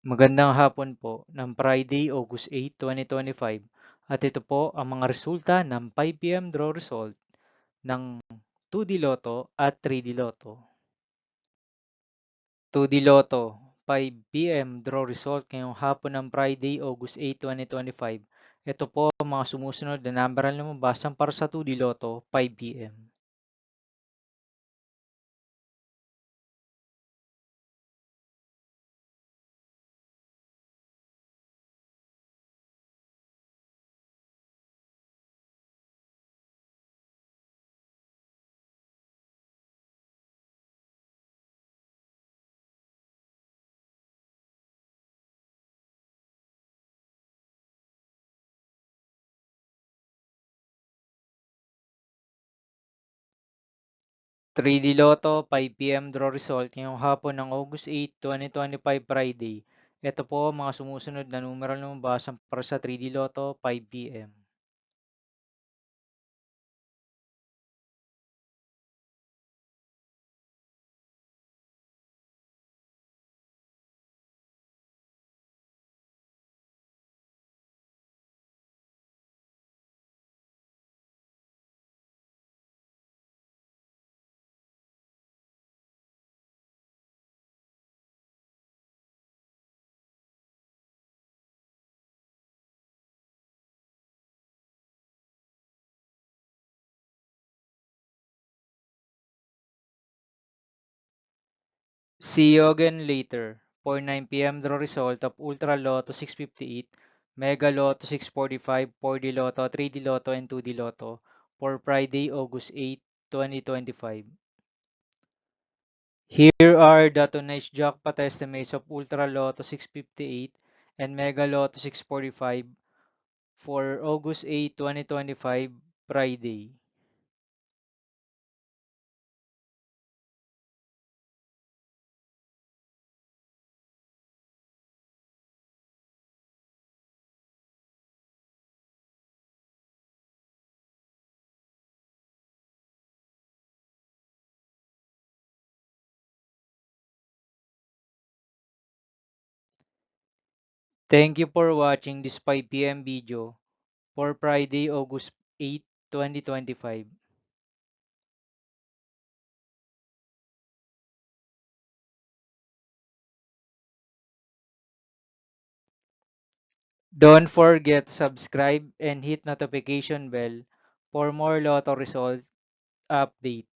Magandang hapon po ng Friday, August 8, 2025. At ito po ang mga resulta ng 5 PM draw result ng 2D Lotto at 3D Lotto. 2D Lotto, 5 PM draw result ngayong hapon ng Friday, August 8, 2025. Ito po ang mga sumusunod na number na lumabas para sa 2D Lotto, 5 PM. 3D Lotto 5 PM draw result ngayong hapon ng August 8, 2025 Friday. Ito po ang mga sumusunod na numeral na lumabas para sa 3D Lotto 5 PM. See you again later for 9 PM draw result of Ultra Lotto 658, Mega Lotto 645, 4D Lotto, 3D Lotto, and 2D Lotto for Friday, August 8, 2025. Here are the tonight's jackpot estimates of Ultra Lotto 658 and Mega Lotto 645 for August 8, 2025, Friday. Thank you for watching this 5 PM video for Friday, August 8, 2025. Don't forget to subscribe and hit notification bell for more Lotto result update.